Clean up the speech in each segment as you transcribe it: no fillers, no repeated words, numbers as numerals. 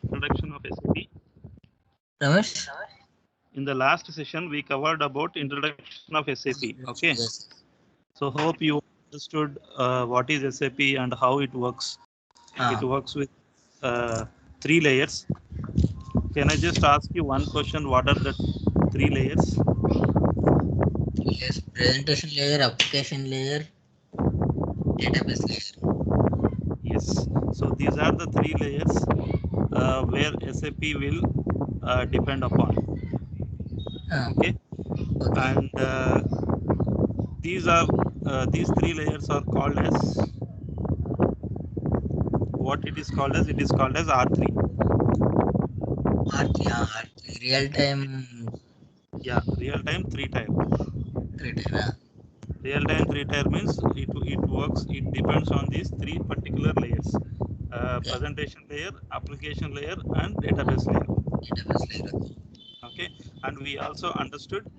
Introduction of SAP. Ramesh? In the last session, we covered about introduction of SAP. Okay. Yes. So hope you understood what is SAP and how it works. It works with 3 layers. Can I just ask you one question? What are the 3 layers? Yes, presentation layer, application layer, database layer. Yes. So these are the 3 layers where SAP will depend upon. Okay. And these 3 layers are called as what it is called as? It is called as R3. R3, real time. Yeah, real time 3 tier. Real time 3 tier means it works. It depends on these 3 particular layers: presentation layer, application layer, and database layer. Okay, and we also understood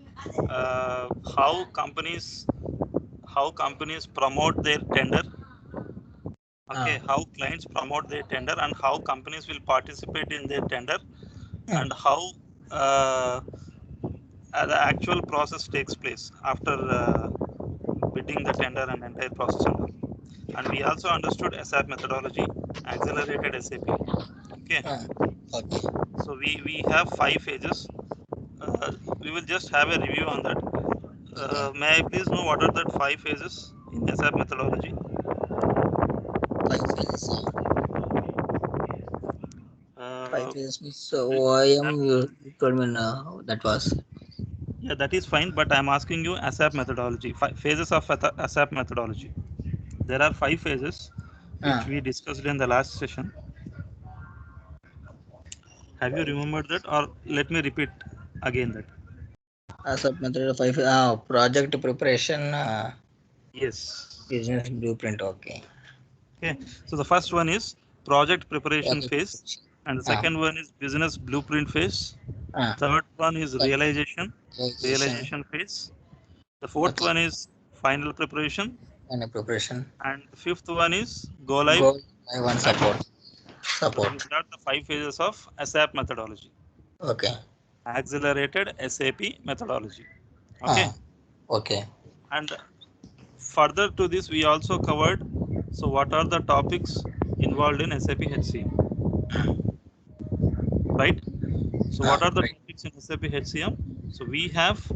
how companies promote their tender. Okay, how clients promote their tender and how companies will participate in their tender, and how the actual process takes place after bidding the tender and entire process. And we also understood SAP methodology, accelerated SAP. Okay. So we have 5 phases. We will just have a review on that. May I please know what are the 5 phases in SAP methodology? 5 phases. 5 phases. So OIM, you told me now that was. Yeah, that is fine, but I am asking you ASAP methodology. 5 phases of ASAP methodology. There are 5 phases which we discussed in the last session. Have you remembered that, or let me repeat again that? ASAP methodology 5. Project preparation. Yes. Business blueprint. Okay. Okay. So the first one is project preparation phase, and the second one is business blueprint phase. Third one is realization phase. The fourth one is final preparation. And the fifth one is go live. Support. So these are the 5 phases of ASAP methodology. Okay. Accelerated SAP methodology. Okay. Okay. And further to this, we also covered. So what are the topics involved in SAP HCM? Right. So what are the topics in SAP HCM? So we have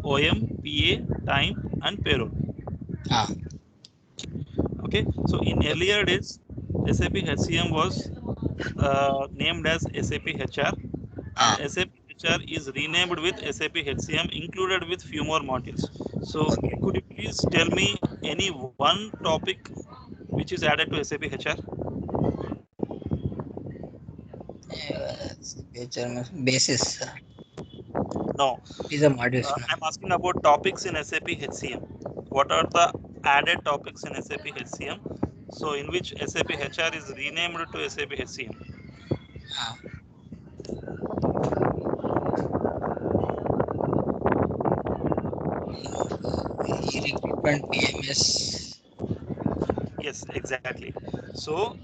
OM, PA, time, and payroll. Okay. So in earlier days, SAP HCM was named as SAP HR, and SAP HR is renamed with SAP HCM, included with few more modules. So could you please tell me any one topic which is added to SAP HR? Basis. No. These are modules. I'm asking about topics in SAP HCM. What are the added topics in SAP HCM? So in which SAP HR is renamed to SAP HCM? E-recruitment, PMS. Yes, exactly. So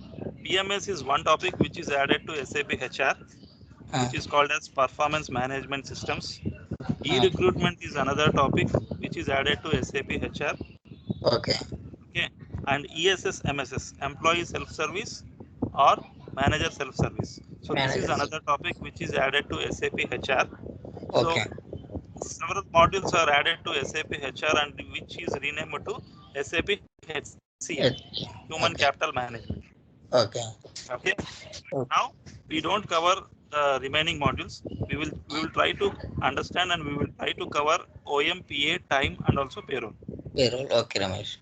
PMS is one topic which is added to SAP HR, which is called as performance management systems. E-recruitment is another topic which is added to SAP HR. Okay. Okay. And ESS MSS, employee self-service or manager self-service. So this is another topic which is added to SAP HR. So several modules are added to SAP HR and which is renamed to SAP HCM, Human Capital Management. Okay. Okay. Now we don't cover the remaining modules. We will try to understand and we will try to cover OM, PA, time, and also payroll. Payroll. Okay, Ramesh.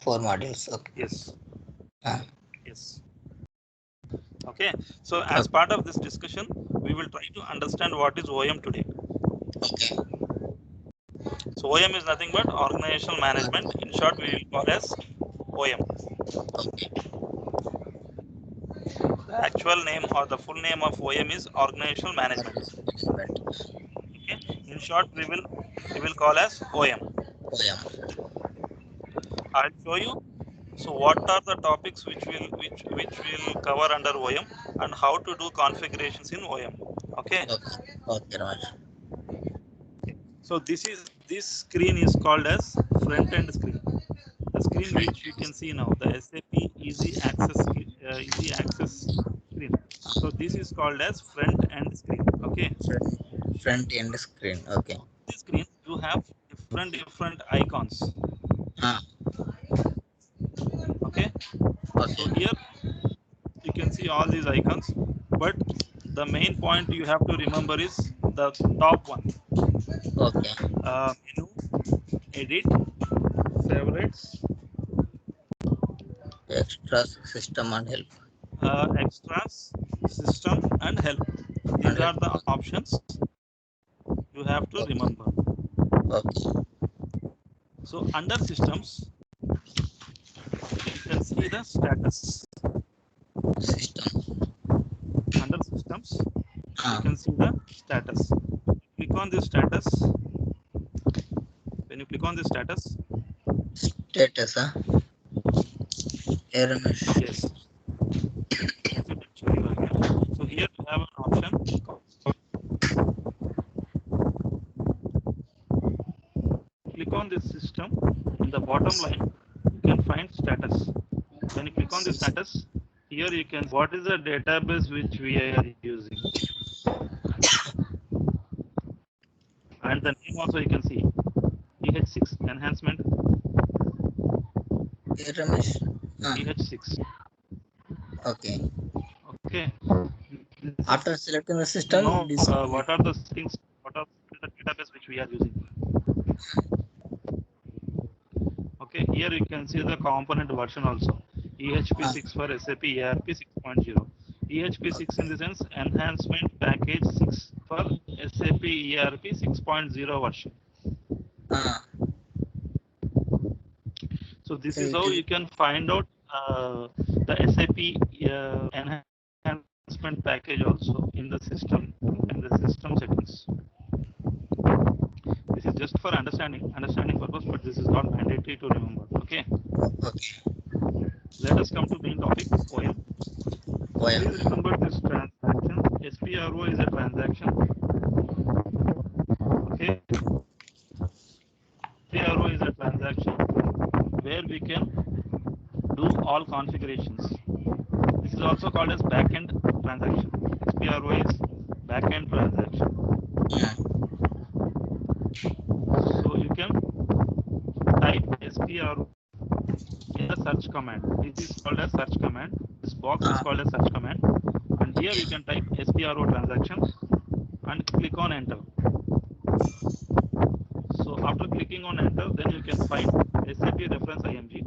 4 modules. Okay. Yes. Yes. Okay. So as part of this discussion, we will try to understand what is OM today. Okay. So OM is nothing but organizational management. In short, we will call as OM. Okay. The actual name or the full name of OM is organizational management. Okay. In short, we will call as OM. I'll show you. So what are the topics which will cover under OM? and how to do configurations in OM. Okay. Okay, Ramesh. So this screen is called as front end screen. The screen which you can see now, the SAP Easy Access screen. So this is called as front end screen. Okay. Front end screen. Okay. This screen you have different icons. Okay. Okay. So here you can see all these icons, but the main point you have to remember is the top one. Okay. Menu, edit, favorites, Extras, system and help. extras, system and help. These are the options you have to remember. Okay. So under systems, you can see the status. System. Under systems, you can see the status. Click on the status. When you click on the status, Status, Ramesh. yes. So here you have an option called, click on this system. In the bottom line, you can find status. When you click on the status, here you can, what is the database which we are using, and the name also you can see, EH6 enhancement. Ramesh. EH6. Okay. Okay. After selecting the system, Know this what are the things, what are the database which we are using. Okay, here you can see the component version also. EHP6 for SAP ERP 6.0. EHP6 in the sense enhancement package 6 for SAP ERP 6.0 version. So this is how you can find out the SAP enhancement package also in the system settings. This is just for understanding purpose, but this is not mandatory to remember. Okay. Okay. Let us come to main topic, OM. Please remember this transaction. SPRO is a transaction. Okay. SPRO is a transaction where we can do all configurations. This is also called as backend transaction. SPRO is backend transaction. So you can type SPRO in the search command. This is called as search command. This box is called as search command. And here you can type SPRO transactions and click on enter. So after clicking on enter, then you can find SAP reference IMG.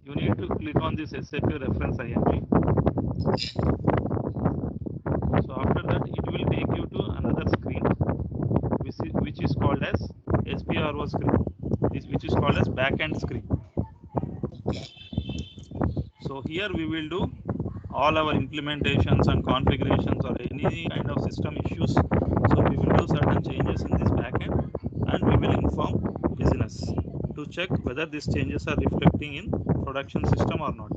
You need to click on this SAP reference IMG. So after that, it will take you to another screen, which is called as SPRO screen, which is called as backend screen. So here we will do all our implementations and configurations or any kind of system issues. So we will do certain changes in this backend, and we will inform business to check whether these changes are reflecting in production system or not.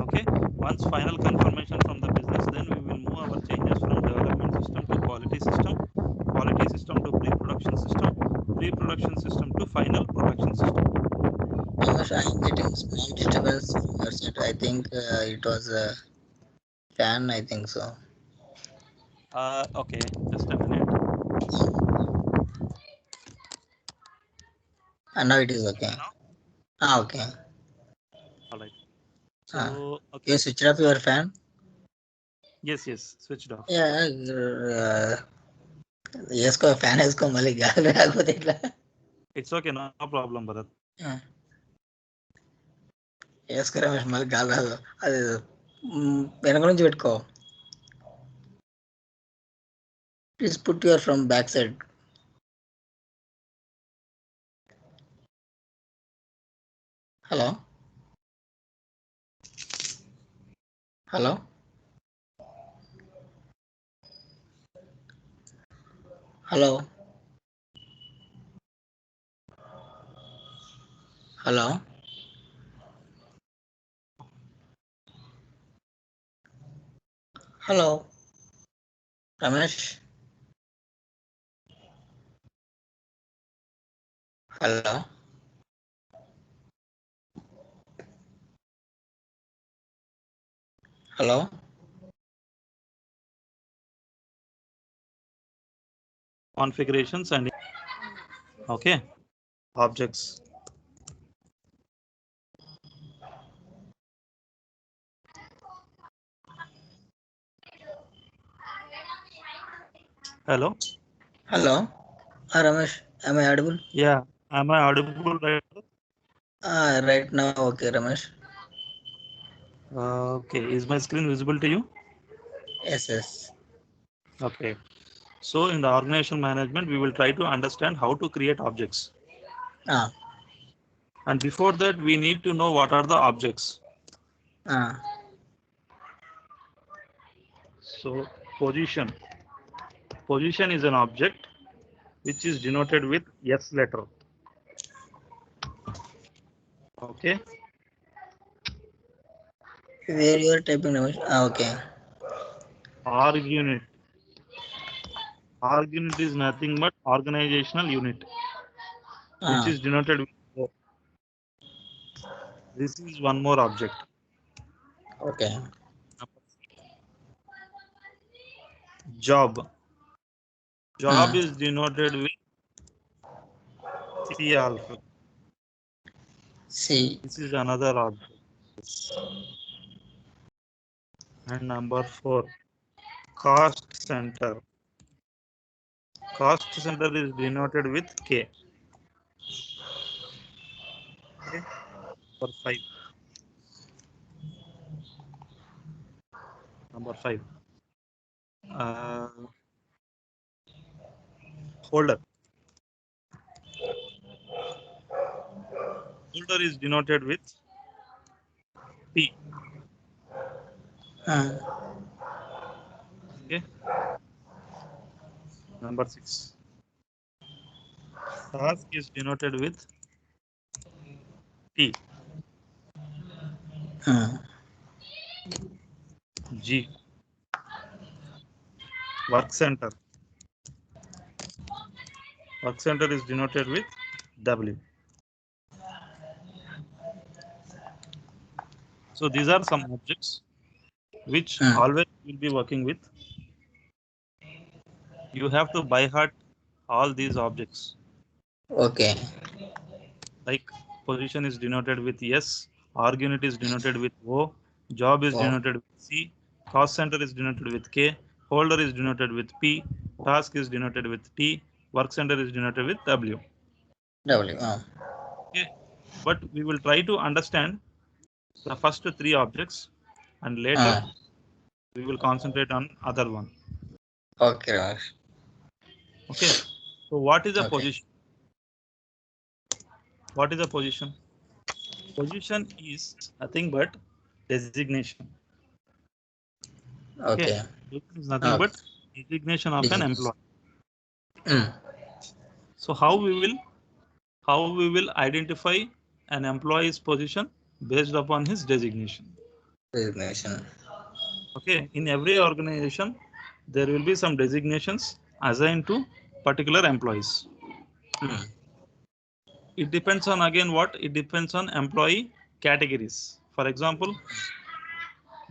Okay. Once final confirmation from the business, then we will move our changes from development system to quality system to pre-production system to final production system. I'm getting small disturbance from your side. I think it was a fan. I think so. Okay, just a minute. And now it is okay. Okay. All right. So okay. You switched off your fan? Yes, switched off. Yeah. వేసుకో fan వేసుకో మళ్ళీ గాలి రాకపోతే ఎట్లా? It's okay, no problem, Bharat. వేసుకో రమేష్, మళ్ళీ గాలి రాదు. అది వెనక నుంచి పెట్టుకో. Please put your from back side. Hello hello hello hello Hello, Ramesh. Hello. Hello. Configurations and okay objects. Hello. Hello. Ramesh, am I audible? Yeah. Am I audible right? Right now, okay, Ramesh. Okay. Is my screen visible to you? Yes, yes. Okay. So in the organizational management, we will try to understand how to create objects. Ah, And before that, we need to know what are the objects. ah, So position. Position is an object which is denoted with S letter. Okay. where you are typing, Ramesh? Okay. Org unit. Org unit is nothing but organizational unit, which Ah, is denoted with O. This is one more object. okay. Job. Job Ah, is denoted with C alpha. C. This is another object. And number 4, cost center. Cost center is denoted with K. Okay. Number 5. Number 5. Uh, holder. Holder is denoted with P. Ah, Okay. Number 6. Task is denoted with T. ah, G. Work center. Work center is denoted with W. So these are some objects which ah. always will be working with. You have to by heart all these objects. Okay. Like position is denoted with S, org unit is denoted with O, job is Oh, denoted with C, cost center is denoted with K, holder is denoted with P, task is denoted with T, work center is denoted with W. W. Ah, Okay. But we will try to understand the first 3 objects and later ah. we will concentrate on other one. Okay, Ramesh. Okay. So what is a Okay. position? What is a position? Position is nothing but designation. Okay. Okay. Position is nothing Okay. but designation of an Business. employee. Mm. So how we will identify an employee's position based upon his designation. Designation. Okay. In every organization, there will be some designations assigned to particular employees. Mm. It depends on again what? It depends on employee categories. For example,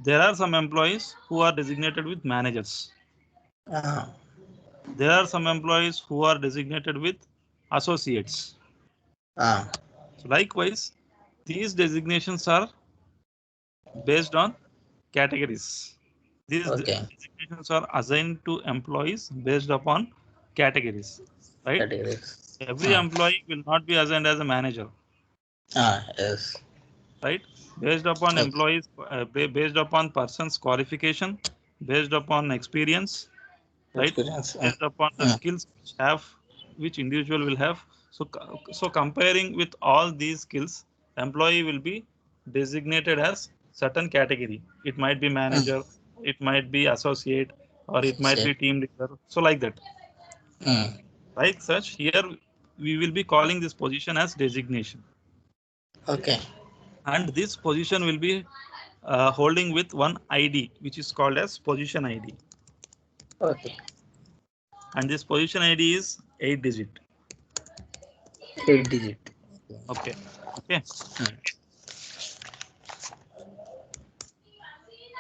there are some employees who are designated with managers. Ah, There are some employees who are designated with associates. ah. So likewise, these designations are based on categories. These Okay. designations are assigned to employees based upon categories, right? Categories. Every Ah, employee will not be assigned as a manager, ah. Yes. right? Based upon Okay. employees, based upon person's qualification, based upon experience, right? Experience. Based upon the Mm. skills which individual will have. So comparing with all these skills, employee will be designated as certain category. It might be Mm. manager, it might be associate, or it might Shit. be team leader. So like that. Mm. Like such, here we will be calling this position as designation. Okay. And this position will be holding with one ID, which is called as position ID. Okay. And this position ID is 8 digit. 8 digit. Okay. Okay.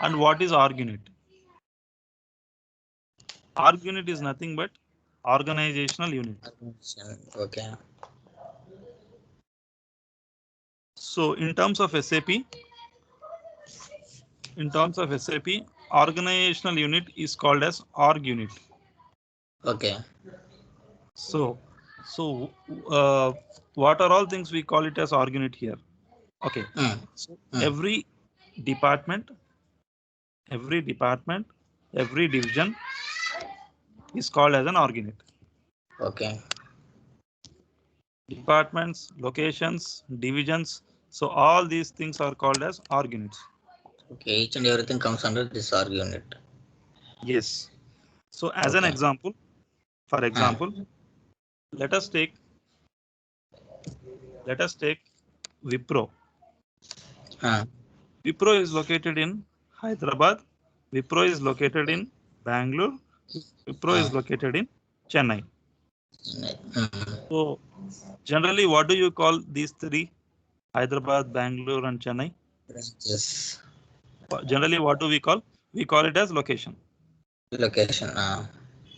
And what is org unit? Org unit is nothing but organizational unit. Okay. So in terms of SAP, organizational unit is called as org unit. Okay. So what are all things we call it as org unit here? Okay. So every department, every division is called as an org unit. Okay. Departments, locations, divisions. So all these things are called as org units. Okay. Each and everything comes under this org unit. Yes. So as an example, for example, let us take Wipro. Wipro is located in Hyderabad. Wipro is located in Bangalore. Wipro is located in Chennai. So generally, what do you call these three? Hyderabad, Bangalore, and Chennai. Yes. Generally, what do we call? We call it as location. Location.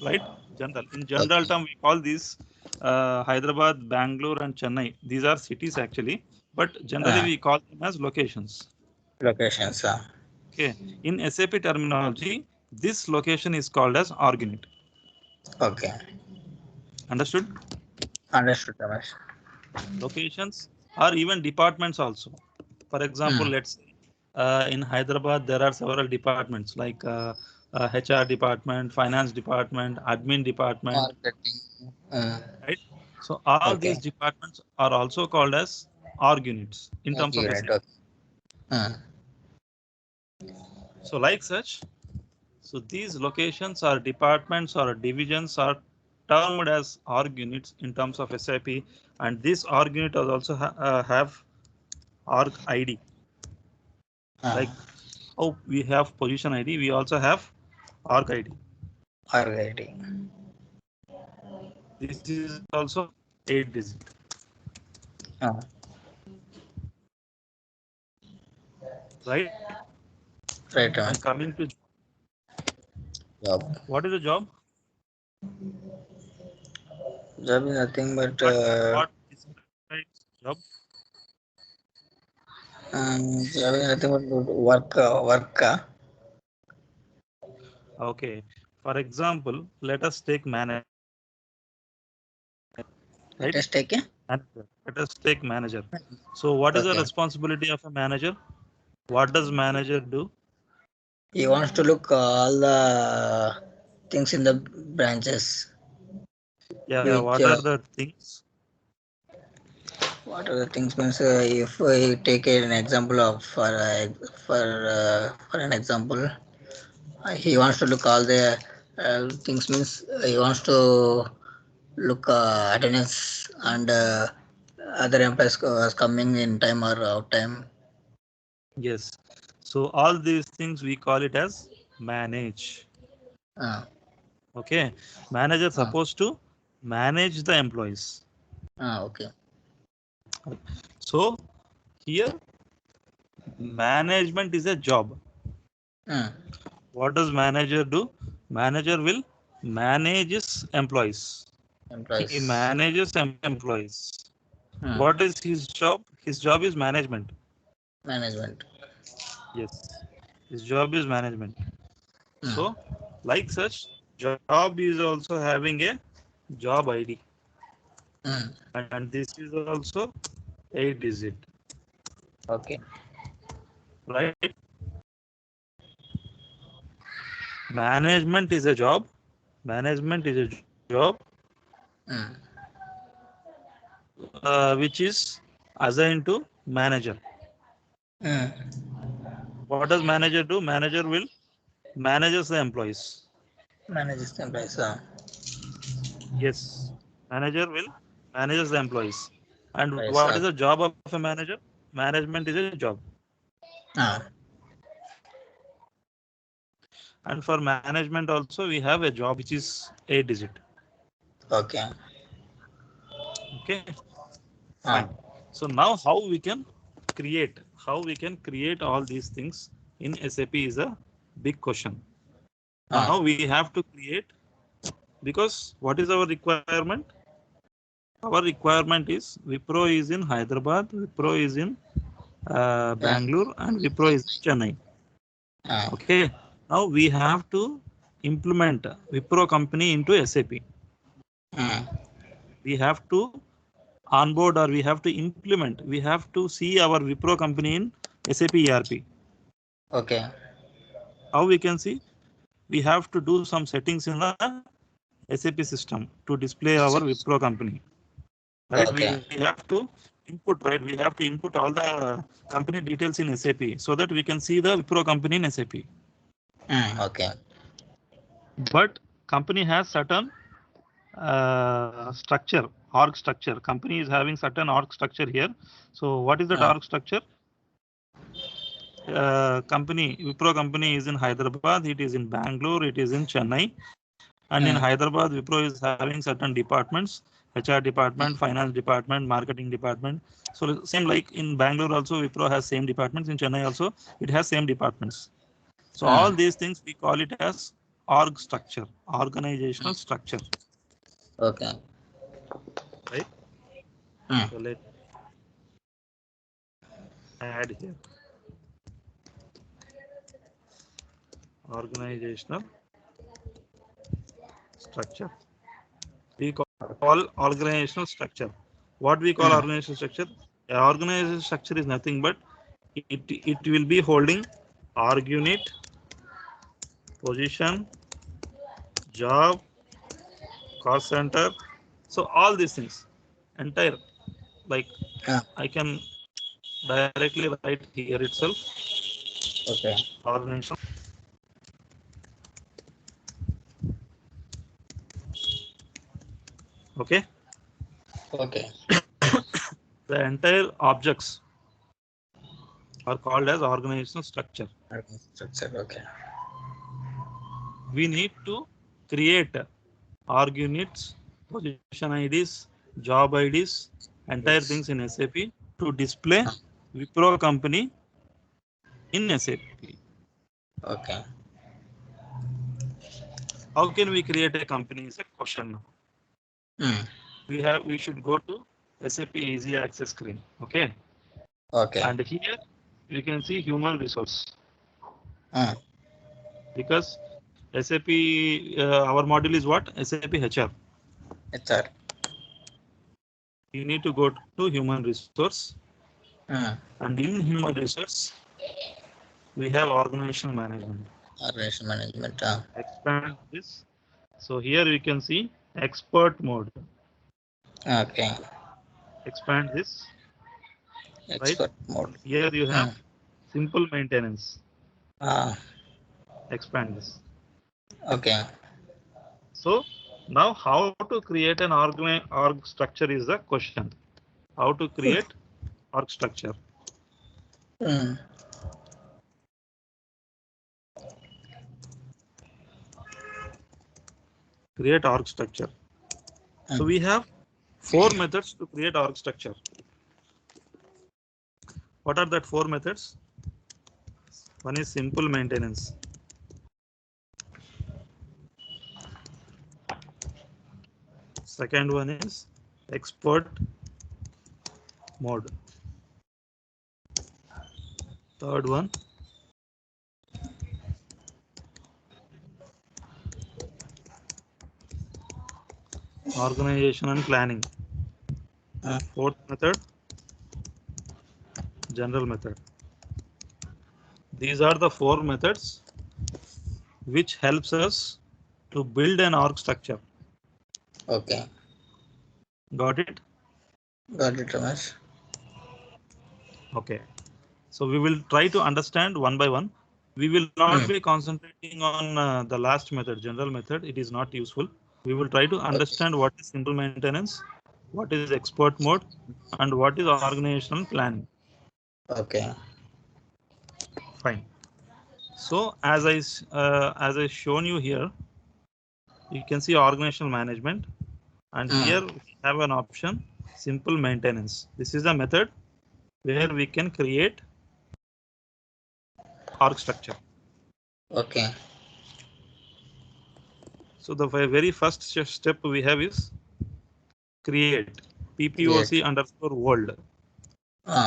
Right. In general term, we call these Hyderabad, Bangalore, and Chennai. These are cities actually, but generally we call them as locations. Locations. Okay. In SAP terminology, this location is called as org unit. Okay. Understood? Understood, Ramesh. Locations or even departments also. For example, let's say in Hyderabad there are several departments like HR department, finance department, admin department. Right? So all these departments are also called as org units in terms of SAP. So like such, so these locations or departments or divisions are termed as org units in terms of SAP, and this org unit also have org ID. Like how we have position ID, we also have org ID. Org ID. This is also 8 digit. Right? Right. And coming to job. What is the job? Job is nothing but what describes job? job is nothing but work. Okay. For example, let us take manager. Right? Let us take a manager. Let us take manager. So what is the responsibility of a manager? What does manager do? He wants to look all the things in the branches. Yeah, what are the things? What are the things means if we take an example of for an example, he wants to look all the things means he wants to look attendance and other employees coming in time or out time. Yes. So all these things we call it as manage. Okay. Manager supposed to manage the employees. Okay. So here management is a job. What does manager do? Manager will manage his employees. He manages employees. What is his job? His job is management. Management. Yes. His job is management. So, like such, job is also having a job ID. And this is also 8 digit. Okay. Right? Management is a job. Management is a job which is assigned to manager. What does manager do? Manager will manages the employees. Manages the employees. Yes, manager will manages the employees. And what is the job of a manager? Management is a job. And for management also, we have a job which is 8 digit. Okay. Okay. Fine. So now how we can create all these things in SAP is a big question. Now we have to create, because what is our requirement? Our requirement is Wipro is in Hyderabad, Wipro is in Bangalore, and Wipro is in Chennai. Okay. Now we have to implement Wipro company into SAP. We have to onboard, or we have to implement. We have to see our Wipro company in SAP ERP. Okay. How we can see? We have to do some settings in the SAP system to display our Wipro company. Right? Okay. We have to input, right? We have to input all the company details in SAP so that we can see the Wipro company in SAP. Okay. But company has certain structure, org structure. Company is having certain org structure here. So what is that org structure? Company, Wipro company is in Hyderabad, it is in Bangalore, it is in Chennai. And in Hyderabad, Wipro is having certain departments, HR department, finance department, marketing department. So same like in Bangalore also, Wipro has same departments. In Chennai also, it has same departments. So all these things, we call it as org structure, organizational structure. Okay. Right? So let's add here. Organizational structure. We call organizational structure. What we call organizational structure? Organizational structure is nothing but it will be holding org unit, position, job, cost center. So all these things, entire, like I can directly write here itself. Okay. Organization. Okay. Okay. The entire objects are called as organizational structure. Structure. Okay. We need to create org units, position IDs, job IDs, entire things in SAP to display Wipro company in SAP. Okay. How can we create a company is a question now. We should go to SAP Easy Access screen. Okay. Okay. And here you can see human resource. Because SAP, our module is what? SAP HR. HR. You need to go to human resource. And in human resource, we have organizational management. Organizational management. Expand this. So here you can see expert mode. Okay. Expand this. Expert mode. Here you have simple maintenance. Expand this. Okay. So now how to create an org structure is the question. How to create org structure? Create org structure. So we have 4 methods to create org structure. What are that 4 methods? One is simple maintenance. Second one is expert mode. Third one, organization and planning. Fourth method, general method. These are the 4 methods which helps us to build an org structure. Okay. Got it? Got it, Ramesh. Okay. So we will try to understand one by one. We will not be concentrating on the last method, general method. It is not useful. We will try to understand what is simple maintenance, what is expert mode, and what is organizational planning. Okay. Fine. So as I shown you here, you can see organizational management, and here we have an option simple maintenance. This is a method where we can create org structure. Okay. So the very first step we have is create PPOC underscore world.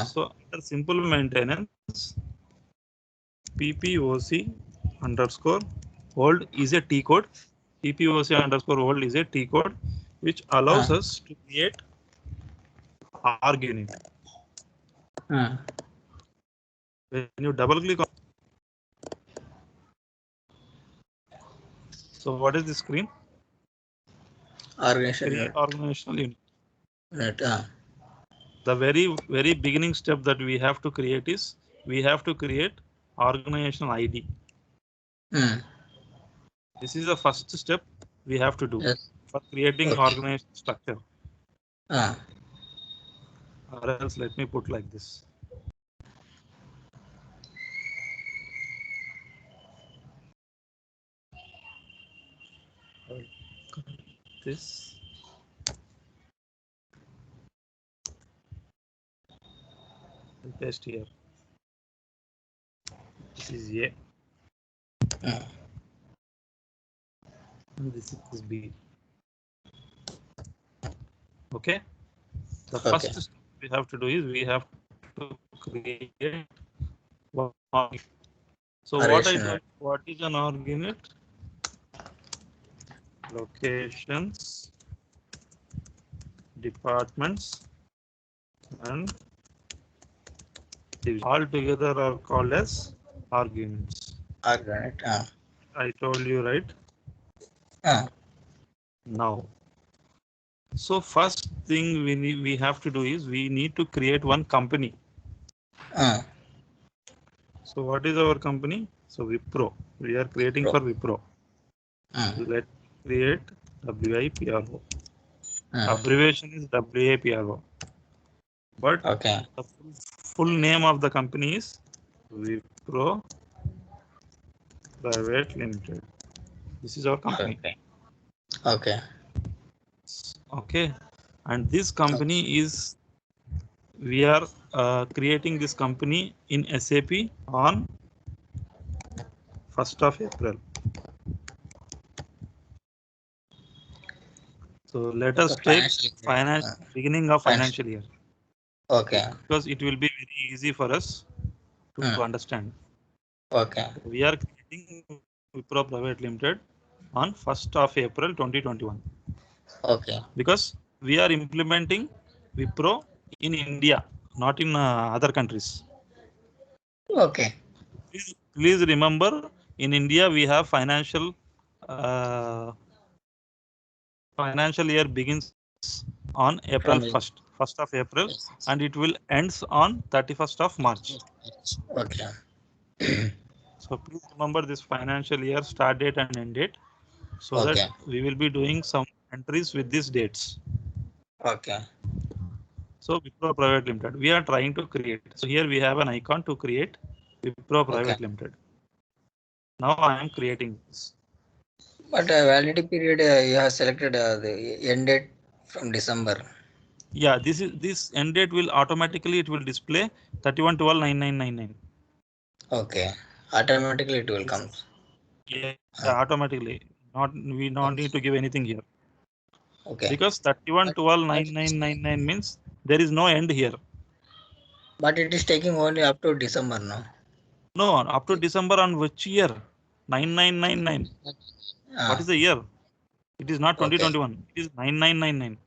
So under simple maintenance, PPOC underscore world is a T code. PPOC underscore world is a T code which allows us to create org unit. When you double click on, so what is the screen? Create organizational unit. The very beginning step that we have to create is we have to create organizational ID. This is the first step we have to do for creating organizational structure. Or else let me put like this. This. And paste here. This is A. And this is B. Okay. The first step we have to do is we have to create one. So what is an org unit? Locations, departments, and all together are called as org units. I told you, right? Now, so first thing we have to do is we need to create one company. So what is our company? So Wipro. We are creating for Wipro. Let's create WIPRO. Abbreviation is WAPRO. But the full name of the company is Wipro Private Limited. This is our company. Okay. And this company is, we are creating this company in SAP on 1st of April. So let us take beginning of financial year. Because it will be very easy for us to understand. We are creating Wipro Private Limited on 1st of April 2021. Because we are implementing Wipro in India, not in other countries. Please remember, in India we have financial year begins on April 1st, 1st of April, and it will ends on 31st of March. So please remember this financial year start date and end date, so that we will be doing some entries with these dates. So Wipro Private Limited, we are trying to create. So here we have an icon to create Wipro Private Limited. Now I am creating this. But validity period you have selected the end date from December. Yeah, this end date will automatically it will display 31/12/9999. Automatically it will come. Yeah, automatically. We don't need to give anything here. Because 31/12/9999 means there is no end here. But it is taking only up to December, no? No, up to December on which year? 9999. What is the year? It is not 2021. It is 9999.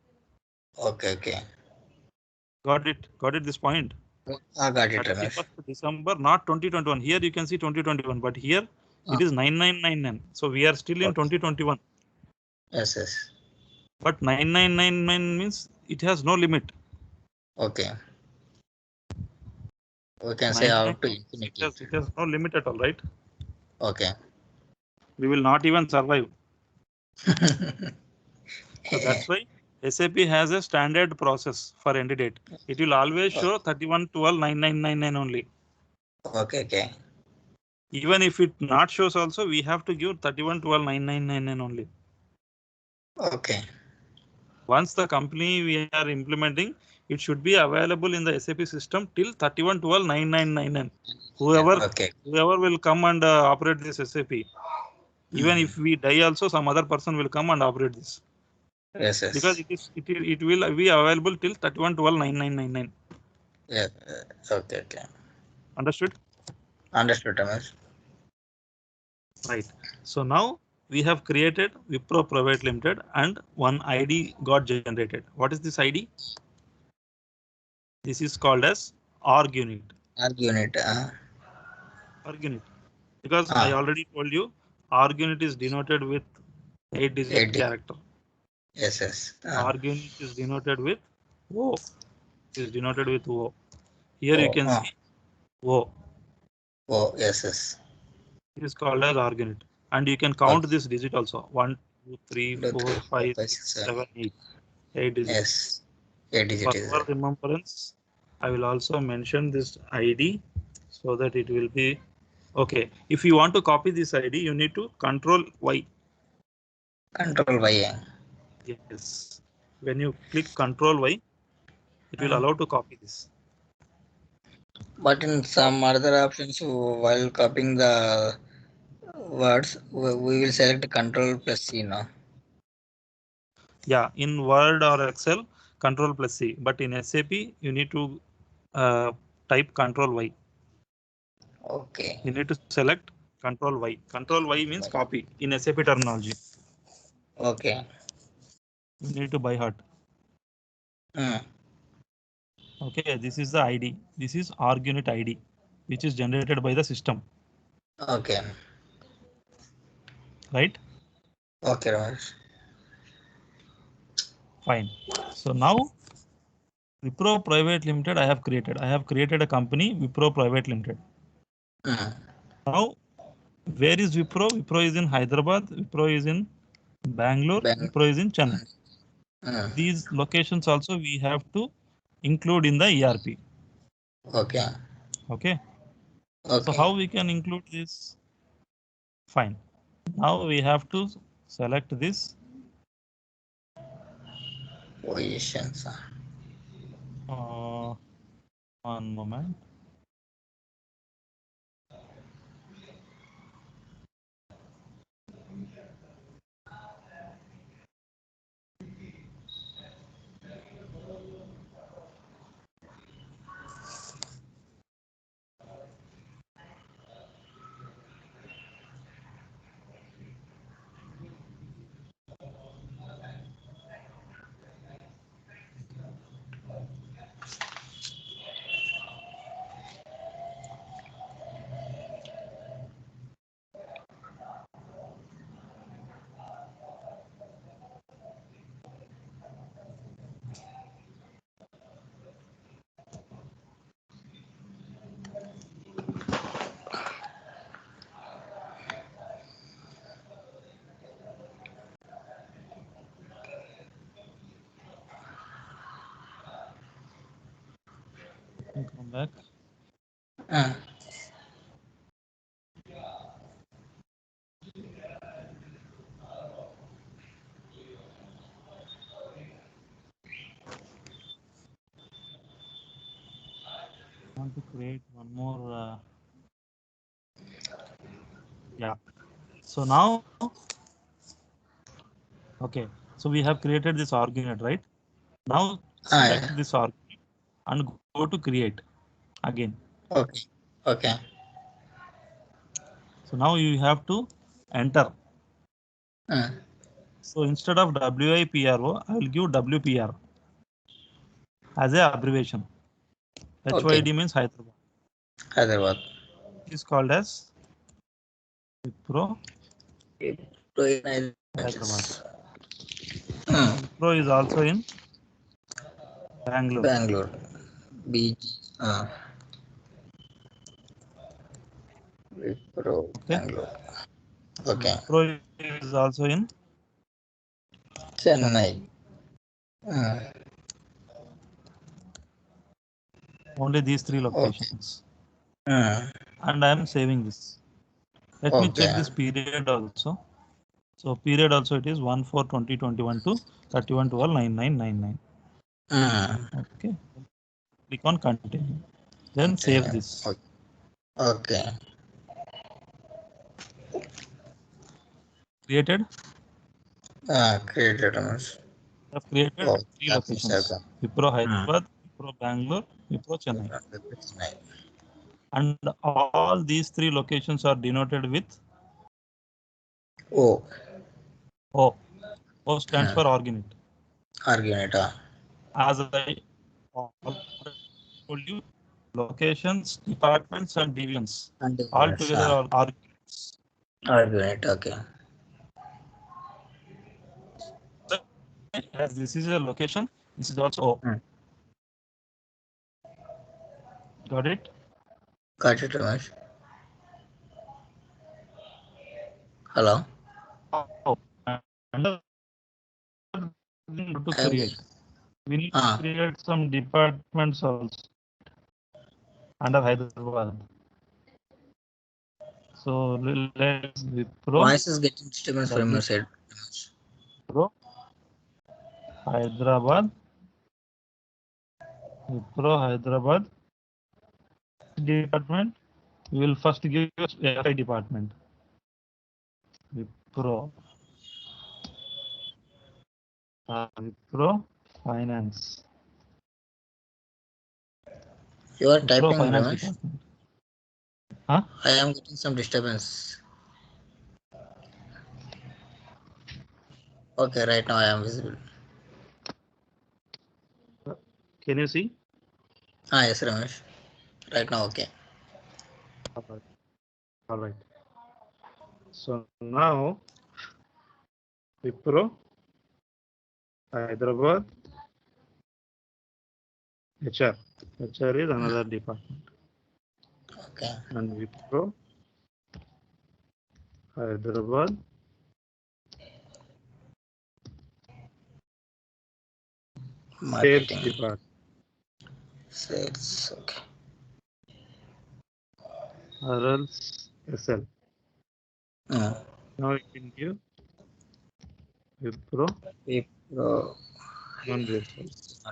Got it this point? Got it, 31st December, not 2021. Here you can see 2021, but here it is 9999. So we are still in 2021. Yes. But 9999 means it has no limit. We can say out to infinity. It has no limit at all, right? We will not even survive. So that's why SAP has a standard process for end date. It will always show 31/12/9999 only. Even if it not shows also, we have to give 31129999 only. Okay. Once the company we are implementing, it should be available in the SAP system till 31129999. Okay. Whoever will come and operate this SAP, even if we die also, some other person will come and operate this. Yes. Because it will be available till 31129999. Yeah. Okay. Understood? Understood, Ramesh. Right. So now we have created Wipro Private Limited and one ID got generated. What is this ID? This is called as org unit. Org unit. Org unit. Because I already told you, org unit is denoted with 8-digit character. Yes. Org unit is denoted with O. Is denoted with O. Here you can see O. Oh, yes. It is called as org unit. And you can count this digit also. 1, 2, 3, 4, 5, 6, 7, 8. 8 digits. Yes. 8 digits. For our remembrance, I will also mention this ID so that it will be okay. If you want to copy this ID, you need to Control Y. Control Y. Yes. When you click Control Y, it will allow to copy this. But in some other options, while copying the words, we will select Control plus C now. Yeah, in Word or Excel, Control plus C. But in SAP, you need to type Control Y. Okay. You need to select Control Y. Control Y means copy in SAP terminology. Okay. You need to by heart. Okay, this is the ID. This is org unit ID, which is generated by the system. Okay. Right? Okay, Ramesh. Fine. So now Wipro Private Limited I have created. I have created a company, Wipro Private Limited. Now, where is Wipro? Wipro is in Hyderabad. Wipro is in Bangalore. Wipro is in Chennai. These locations also we have to include in the ERP. Okay. So how we can include this? Fine. Now we have to select this. Positions. One moment. Come back. I want to create one more. Yeah. So now, okay. So we have created this org unit, right? Now select this org and go to create again. Okay. So now you have to enter. So instead of WIPRO, I will give WPR as a abbreviation. HYD means Hyderabad. It is called as Wipro Hyderabad. Wipro is also in Bangalore. BG. Wipro. Bangalore. Okay. Wipro is also in Chennai. Only these 3 locations. And I am saving this. Let me Okay. check this period also. So period also it is 1/4/2021 to 31/12/9999. Okay. Click on continue. Then save this. Okay. Created. Created Ramesh. Have created Oh, 3 that's locations: okay. Wipro Hyderabad, Wipro Bangalore, Wipro Chennai. Nice. And all these 3 locations are denoted with Oh. O. O stands for Org-Unit. Org-Unit. As I already told you, locations, departments, and divisions And all together are Org-Units. Org-Unit. Okay. As this is a location, this is also O. Got it? Got it, Ramesh. Hello. Oh, and to create. We need to create some departments also under Hyderabad. So let's Wipro. Voice is getting disturbance from your side. Wipro Hyderabad. Wipro Hyderabad department. We will first give FI department. Wipro. Wipro Finance. You are Wipro typing, Finance Ramesh. department. Huh? I am getting some disturbance. Okay, right now I am visible. Can you see? Yes, Ramesh. Right now, okay. All right. So now Wipro Hyderabad HR. HR is another department. Okay. And Wipro Hyderabad Sales department. Sales. Okay. Or else SL. Now you can give Wipro Human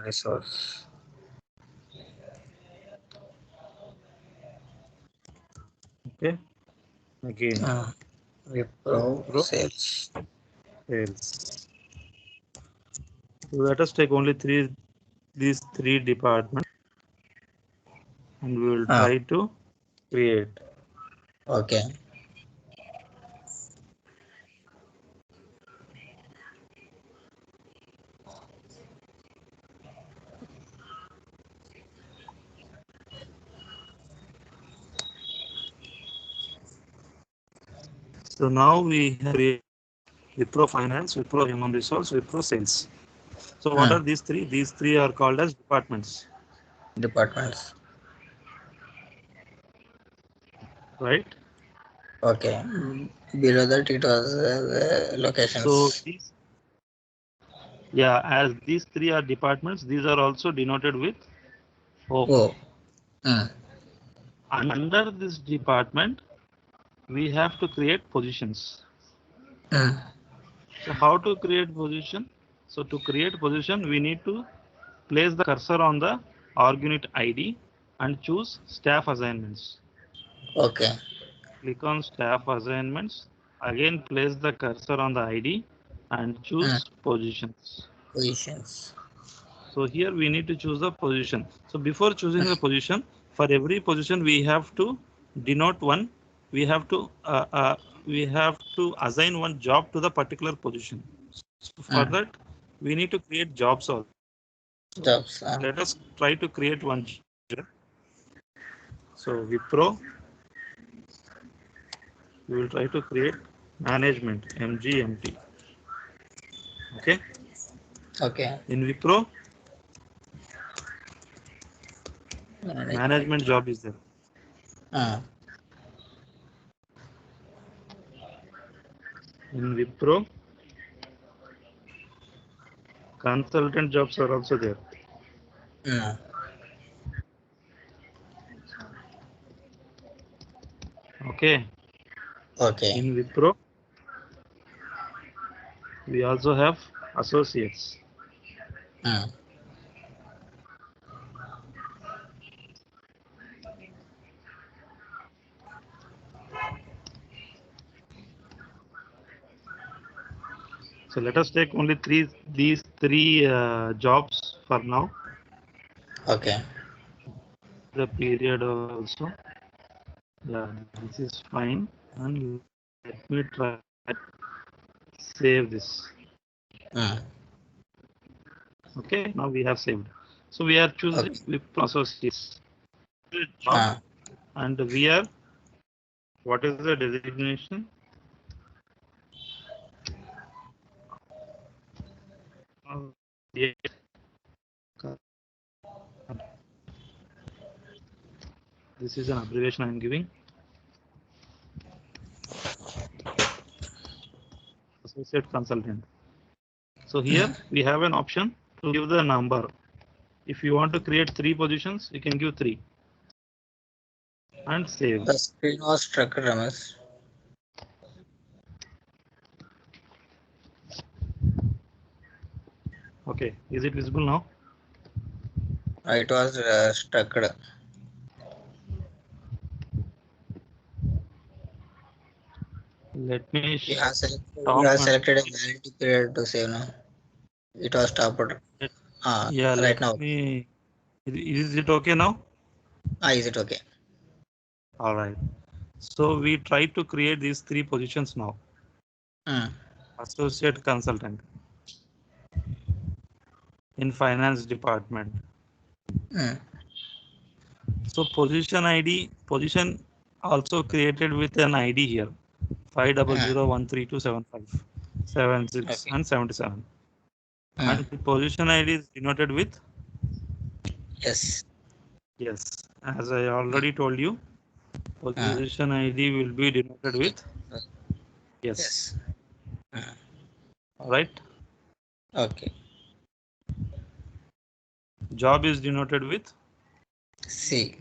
Resource. Okay. Again. Wipro Sales. Sales. So let us take only these three departments, and we will try to create. Okay. So now we have Wipro Finance, Wipro Human Resource, Wipro Sales. So what are these three? These three are called as departments. Departments. Right? Okay. Below that it was locations. So these, as these three are departments, these are also denoted with O. Under this department, we have to create positions. So how to create position? So to create position, we need to place the cursor on the Org-Unit ID and choose staff assignments. Okay. Click on staff assignments. Again, place the cursor on the ID and choose positions. So here we need to choose the position. So before choosing the position, for every position we have to denote one. We have to assign one job to the particular position. So for that, we need to create jobs also. Let us try to create one job. So Wipro, we will try to create management MGMT. Okay. Okay. In Wipro, management job is there. In Wipro, consultant jobs are also there. Okay. Okay. In Wipro, we also have associates. So let us take only these three jobs for now. Okay. The period also. Yeah, this is fine. And let me try save this. Okay, now we have saved. So we are choosing Wipro associates job, and we are, what is the designation? Yes. This is an abbreviation I am giving. Associate consultant. So here we have an option to give the number. If you want to create 3 positions, you can give 3 and save. The screen was struck, Ramesh. Okay, is it visible now? It was struck. Let me You have selected a validity period to save now. It was stopped. Yeah, Right now. Is it okay now? Is it okay? All right. So we try to create these 3 positions now. Associate consultant in finance department. So position also created with an ID here, 500132756 and 77. And the position ID is denoted with yes. As I already told you, position ID will be denoted with yes. All right. Okay. Job is denoted with C.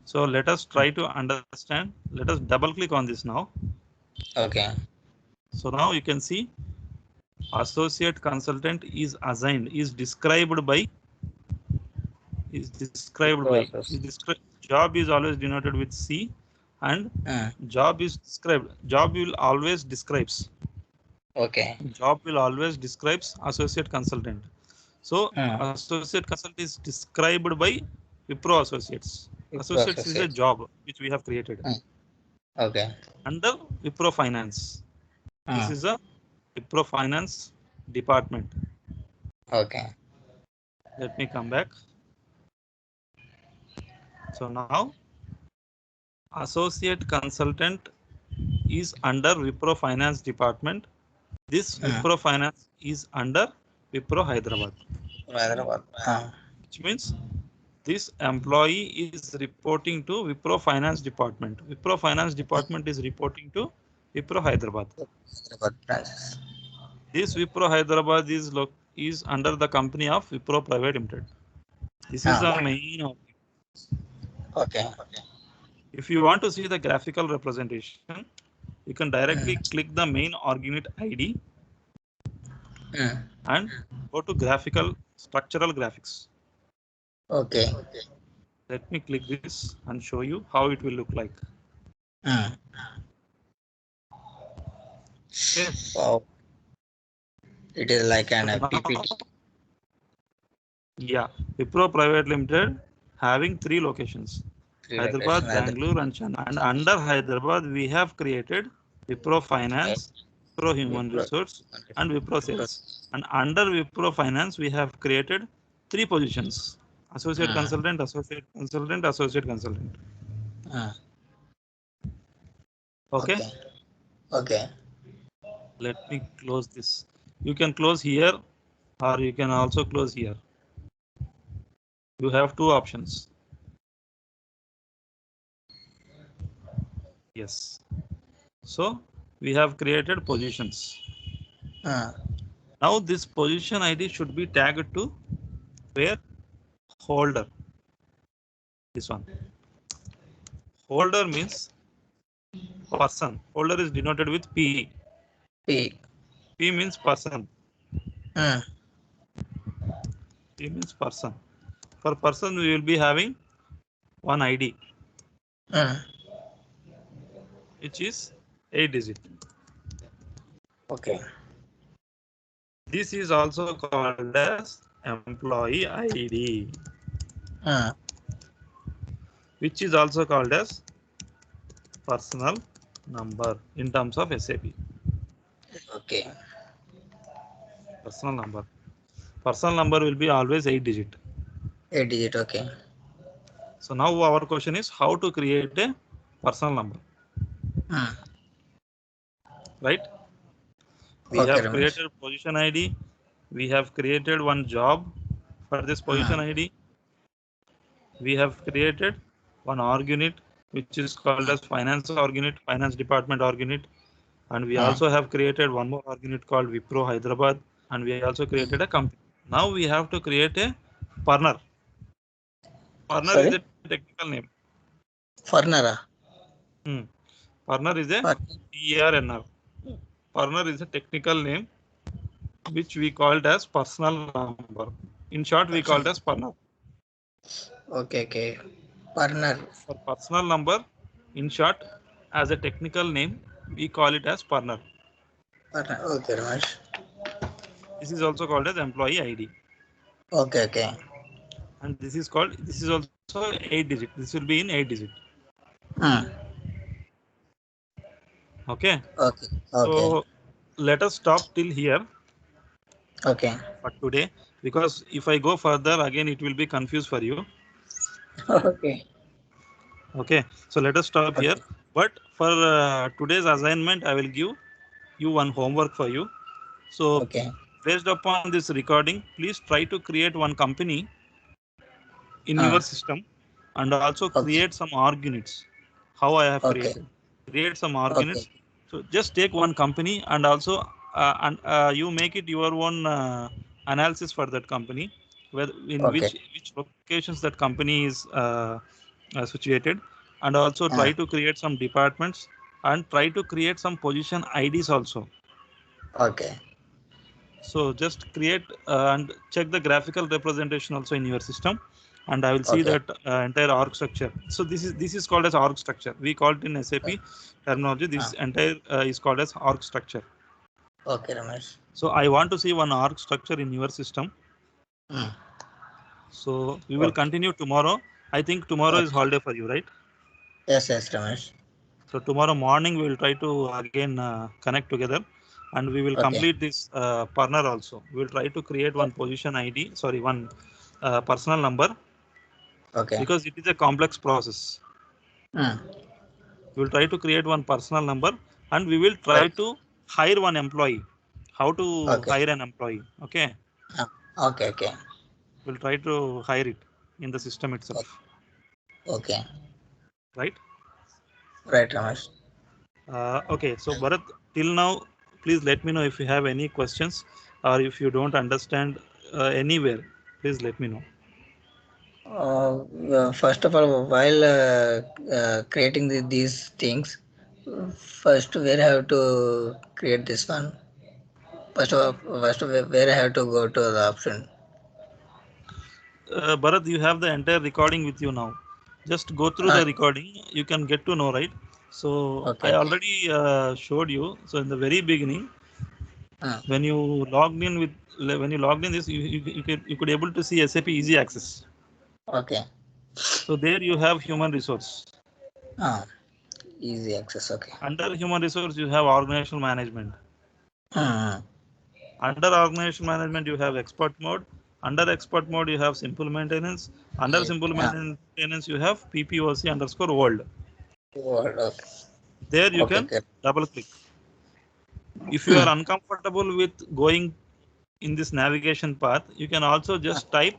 So let us try to understand. Let us double click on this now. Okay. So now you can see associate consultant is assigned, is described by job is always denoted with C, and job is described. Job will always describes. Okay. Job will always describes associate consultant. So associate consultant is described by Wipro Associates. Associates is a job which we have created. Okay. Under Wipro Finance. This is a Wipro Finance department. Okay. Let me come back. So now associate consultant is under Wipro Finance department. This Wipro Finance is under Wipro Hyderabad. Which means this employee is reporting to Wipro Finance department. Wipro Finance department is reporting to Wipro Hyderabad. This Wipro Hyderabad is under the company of Wipro Private Limited. This is the main. Okay. If you want to see the graphical representation, you can directly click the main org unit ID and go to graphical structural graphics. Okay. Let me click this and show you how it will look like. Yes. Wow. It is like an PPT. Yeah, Wipro Private Limited having 3 locations. Hyderabad, Bangalore and Chennai. And under Hyderabad, we have created Wipro Finance, Wipro Human Resource and Wipro Sales. And under Wipro Finance, we have created 3 positions. Associate Consultant, Associate Consultant, Associate Consultant. Okay? Okay. Let me close this. You can close here or you can also close here. You have 2 options. Yes. So we have created positions. Now this position ID should be tagged to where? Holder. This one. Holder means person. Folder is denoted with P. P. P means person. Hmm. P means person. For person, we will be having one ID, Hmm. which is 8 digit. Okay. This is also called as employee ID, Hmm. which is also called as personal number in terms of SAP. Okay. Personal number. Personal number will be always 8 digit. 8 digit. Okay. So now our question is how to create a personal number, Hmm. right? We Okay, have Ramesh. created position ID. We have created one job for this position Hmm. ID. We have created one org unit, which is called as finance org unit, finance department org unit. And we Hmm. also have created one more org unit called Wipro Hyderabad. And we also created a company. Now we have to create a partner. Partner is Sorry? a technical name. Farnara. Hmm. Partner is a PRNR. Partner is a technical name which we called as personal number. In short, we called as partner. Okay, okay. Partner. For personal number, in short, as a technical name, we call it as partner. Partner. Okay, Ramesh. This is also called as employee ID. Okay, okay. And this is also 8 digit. This will be in 8 digit. Hmm. Okay. Okay, okay, So let us stop till here okay. for today, because if I go further again, it will be confused for you. Okay, Okay. So let us stop here. okay, But for today's assignment, I will give you one homework for you. So okay. based upon this recording, please try to create one company in your Uh, system and also okay, create some org units. How I have okay, created. Create some org okay. units. So just take one company and also you make it your own analysis for that company, whether in Okay. which locations that company is situated, and also Uh, try to create some departments and try to create some position IDs also. okay, So just create and check the graphical representation also in your system, and I will see okay, that entire org structure. So this is called as org structure. We call it in SAP terminology. This uh, entire is called as org structure. okay, Ramesh. So I want to see one org structure in your system. Hmm. So we will Okay, continue tomorrow. I think tomorrow is okay. holiday for you, right? Yes, yes, Ramesh. So tomorrow morning we will try to again connect together, and we will Okay, complete this partner also. We will try to create one position ID, sorry, one personal number, okay. because it is a complex process. Hmm. We will try to create one personal number, and we will try Okay, to hire one employee. How to okay. hire an employee? Okay, Uh, okay, okay, we'll try to hire it in the system itself, okay. right? Right, Ramesh. Okay, so Bharat, till now, please let me know if you have any questions or if you don't understand anywhere. Please let me know. First of all, while creating these things, first where I have to create this one. Where I have to go to the option. Bharat, you have the entire recording with you now. Just go through Ah, the recording. You can get to know, right? So okay, I okay. already showed you. So in the very beginning, Ah, when you logged in with when you logged in this, you could able to see SAP Easy Access. okay. So there you have human resource. Ah, easy access. Okay. Under human resource, you have organizational management. Hmm. Under organization management, you have expert mode. Under expert mode, you have simple maintenance. Under Yes. simple Ah, maintenance, you have PPOC underscore world. word. Okay. There you Okay. can Okay. double click. If you are Hmm. uncomfortable with going in this navigation path, you can also Ah, just type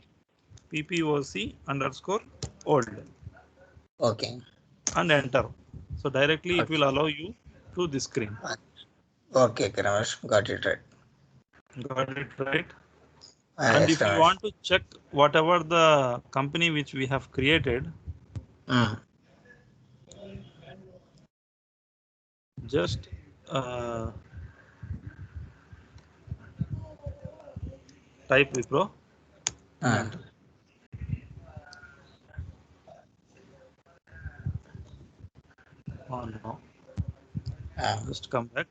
PPOC underscore old okay. and enter. So directly it Okay. will allow you to this screen. Ah, okay, okay, Ramesh. Got it right. Got it right? Ah, And yes, if you Ramesh. want to check whatever the company which we have created, Hmm. just type Wipro and enter. Oh no, just come back.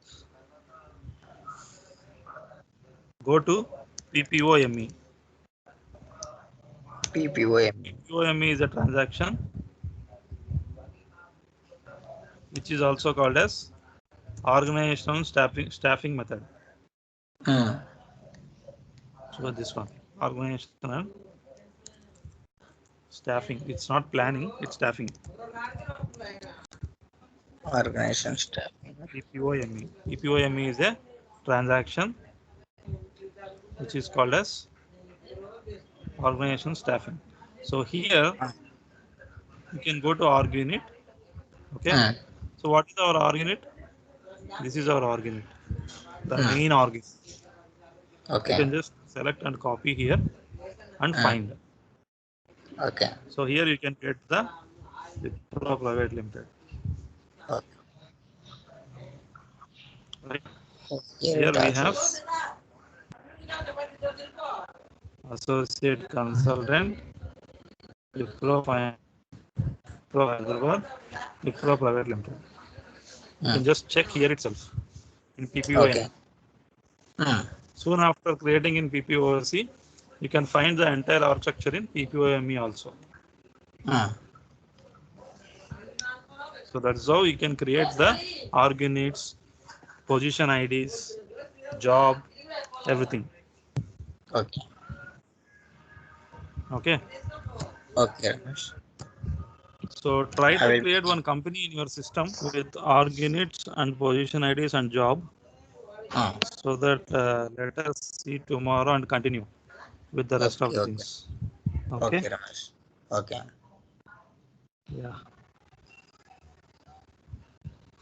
Go to PPOME. PPOM. PPOME is a transaction which is also called as organizational staffing method. So this one, organizational staffing. It's not planning, it's staffing. Organization staffing. PPOME. PPOME is a transaction which is called as organization staffing. So here you can go to org unit. Okay. So what is our org unit? This is our org unit, the main org. Okay. You can just select and copy here and find. Okay. So here you can get the Wipro Private Limited. Okay. Right. Here Here it we also have is. associate consultant, Wipro Hyderabad, Wipro Private Limited. You can just check here itself in PPOM. Okay. Soon after creating in PPOC, you can find the entire org structure in PPOME also. So that's how you can create the org units, position IDs, job, everything. Okay. Okay. Okay, Ramesh. So try to create one company in your system with org units and position IDs and job, so that let us see tomorrow and continue with the rest of the things. Okay. Okay, Ramesh. Okay. Yeah.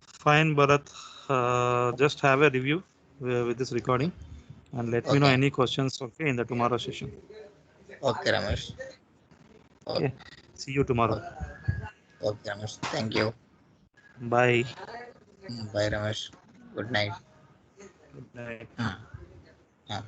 Fine, Bharat. Just have a review with this recording and let me know any questions. Okay, in the tomorrow session. Okay, Ramesh. Okay. See you tomorrow. Okay, Ramesh. Thank you. Bye. Bye, Ramesh. Good night. Good night. Yeah.